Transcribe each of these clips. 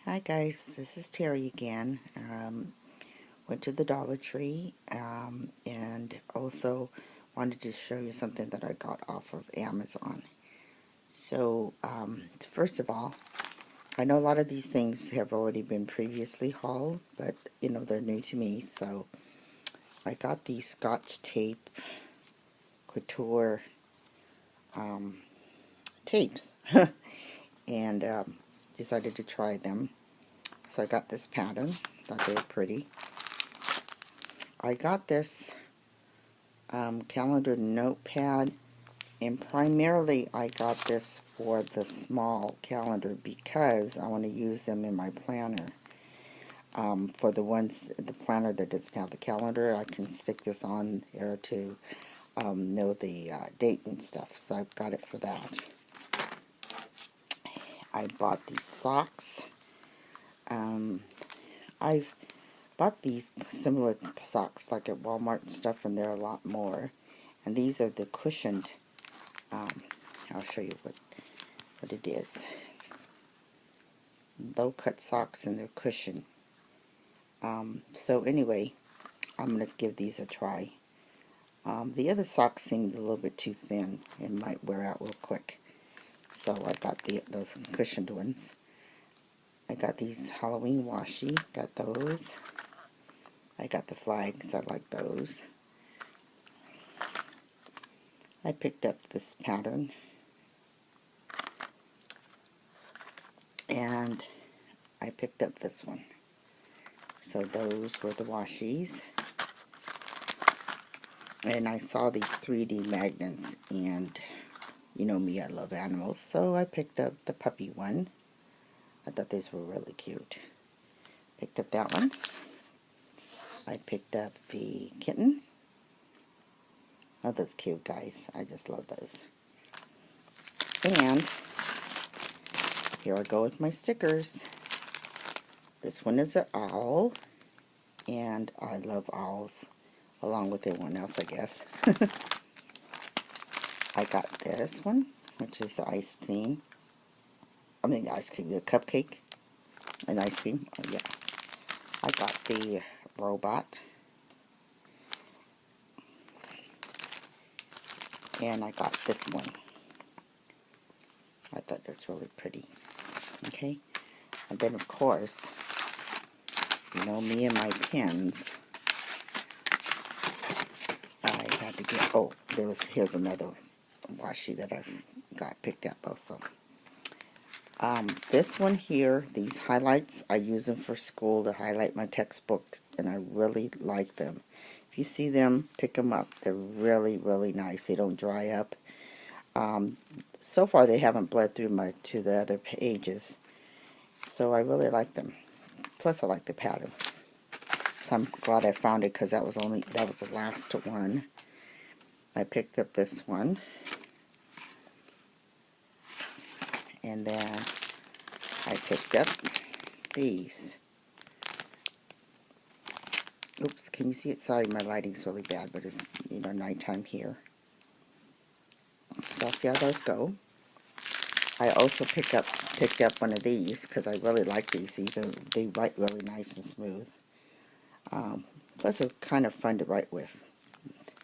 Hi guys, this is Terry again. Went to the Dollar Tree and also wanted to show you something that I got off of Amazon. So first of all, I know a lot of these things have already been previously hauled, but they're new to me. So I got these Scotch Tape Couture tapes and decided to try them. So I got this pattern, thought they were pretty. I got this calendar notepad, and primarily I got this for the small calendar because I want to use them in my planner. For the planner that doesn't have the calendar, I can stick this on there to know the date and stuff, so I've got it for that. I bought these socks. I've bought these similar socks like at Walmart and stuff, and they're a lot more. And these are the cushioned. I'll show you what it is. Low cut socks, and they're cushioned. So anyway, I'm going to give these a try. The other socks seemed a little bit too thin and might wear out real quick. So I got those cushioned ones. I got these Halloween washi. Got those. I got the flags. I like those. I picked up this pattern. And I picked up this one. So those were the washies. And I saw these 3D magnets, and you know me, I love animals, so I picked up the puppy one. I thought these were really cute. Picked up that one. I picked up the kitten. Oh, that's cute, guys. I just love those. And here I go with my stickers. This one is an owl, and I love owls, along with everyone else, I guess. I got this one, which is the ice cream. I mean, the ice cream, the cupcake, and ice cream. Oh, yeah. I got the robot. And I got this one. I thought that's really pretty. Okay. And then, of course, you know me and my pens. I had to get, oh, here's another washi that I got picked up also. This one here, these highlights, I use them for school to highlight my textbooks, and I really like them. If you see them, pick them up. They're really, really nice. They don't dry up. So far, they haven't bled through to the other pages, so I really like them. Plus, I like the pattern. So I'm glad I found it because that was the last one. I picked up this one. And then I picked up these. Oops, can you see it? Sorry, my lighting's really bad, but it's, nighttime here. So I'll see how those go. I also picked up one of these because I really like these. They write really nice and smooth. Plus, they're kind of fun to write with.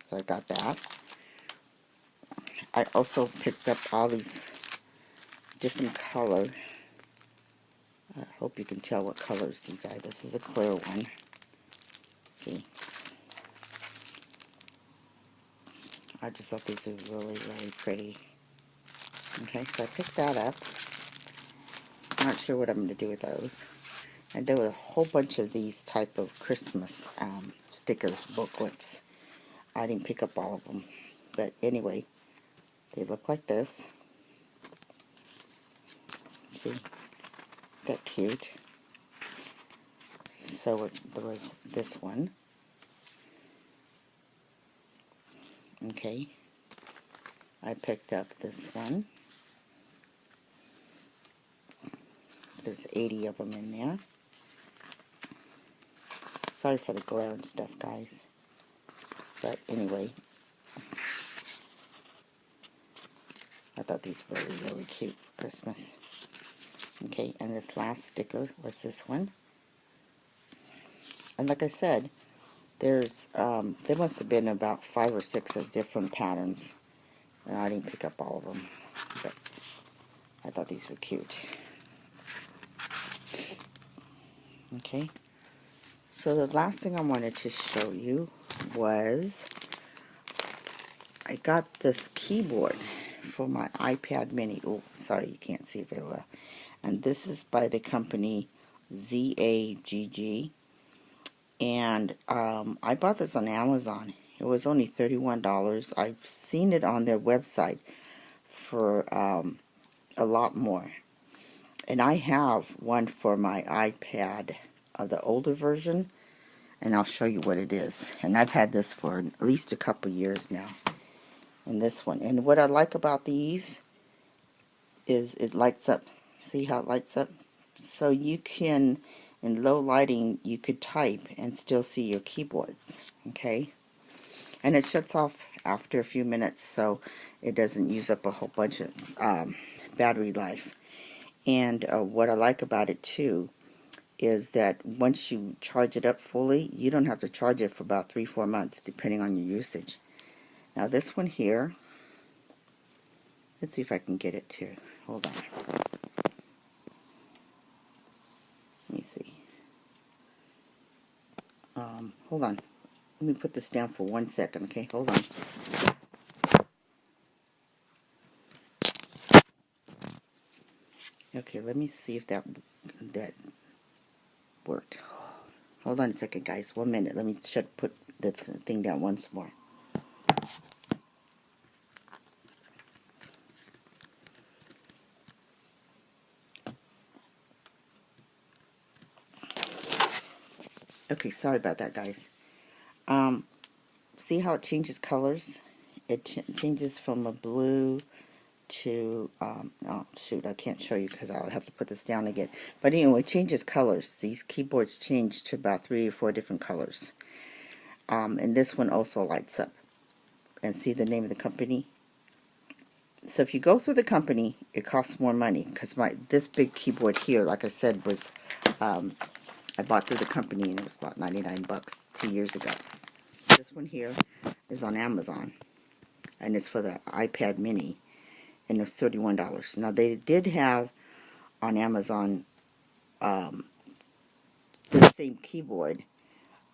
So I got that. I also picked up all these different color. I hope you can tell what colors these are. This is a clear one. See? I just thought these were really, really pretty. Okay, so I picked that up. I'm not sure what I'm going to do with those. And there were a whole bunch of these type of Christmas stickers, booklets. I didn't pick up all of them. But anyway, they look like this. See? That cute. So there was this one. Okay. I picked up this one. There's 80 of them in there. Sorry for the glare and stuff, guys. But anyway, I thought these were really, really cute for Christmas. Okay, and this last sticker was this one. And like I said, there must have been about 5 or 6 of different patterns. And I didn't pick up all of them, but I thought these were cute. Okay, so the last thing I wanted to show you was I got this keyboard for my iPad mini. Oh, sorry, you can't see it very well. And this is by the company ZAGG. And I bought this on Amazon. It was only $31. I've seen it on their website for a lot more. And I have one for my iPad of the older version, and I'll show you what it is. And I've had this for at least a couple years now. And this one. And what I like about these is it lights up. See how it lights up? So you can, in low lighting, you could type and still see your keyboards. Okay? And it shuts off after a few minutes, so it doesn't use up a whole bunch of battery life. And what I like about it too is that once you charge it up fully, you don't have to charge it for about 3-4 months, depending on your usage. Now this one here, let's see if I can get it to, hold on. Let me see. Hold on. Let me put this down for 1 second, okay? Hold on. Okay, let me see if that worked. Hold on a second, guys. 1 minute. Let me put the thing down once more. Okay, sorry about that, guys. See how it changes colors? It changes from a blue to, oh shoot, I can't show you because I'll have to put this down again. But anyway, it changes colors. These keyboards change to about 3 or 4 different colors. And this one also lights up. And see the name of the company? So if you go through the company, it costs more money because this big keyboard here, like I said, was I bought through the company and it was about 99 bucks 2 years ago. This one here is on Amazon and it's for the iPad mini and it was $31. Now they did have on Amazon the same keyboard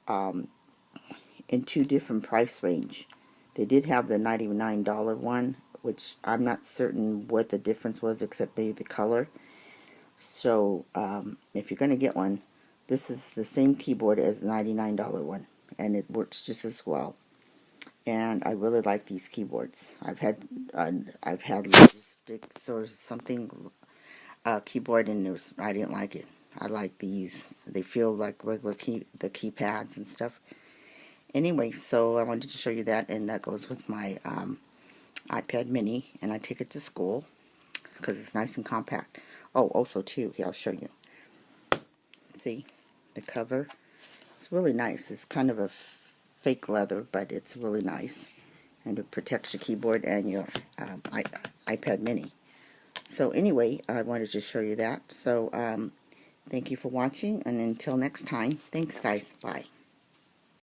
in 2 different price range. They did have the $99 one, which I'm not certain what the difference was except maybe the color. So if you're going to get one, this is the same keyboard as the $99 one, and it works just as well. And I really like these keyboards. I've had Logistics or something keyboard, and I didn't like it. I like these. They feel like regular the keypads and stuff. Anyway, so I wanted to show you that, and that goes with my iPad mini, and I take it to school because it's nice and compact. Oh, also too, here I'll show you. See the cover? It's really nice. It's kind of a fake leather, but it's really nice, and it protects your keyboard and your iPad mini. So anyway, I wanted to show you that. So thank you for watching, and until next time, thanks guys. Bye.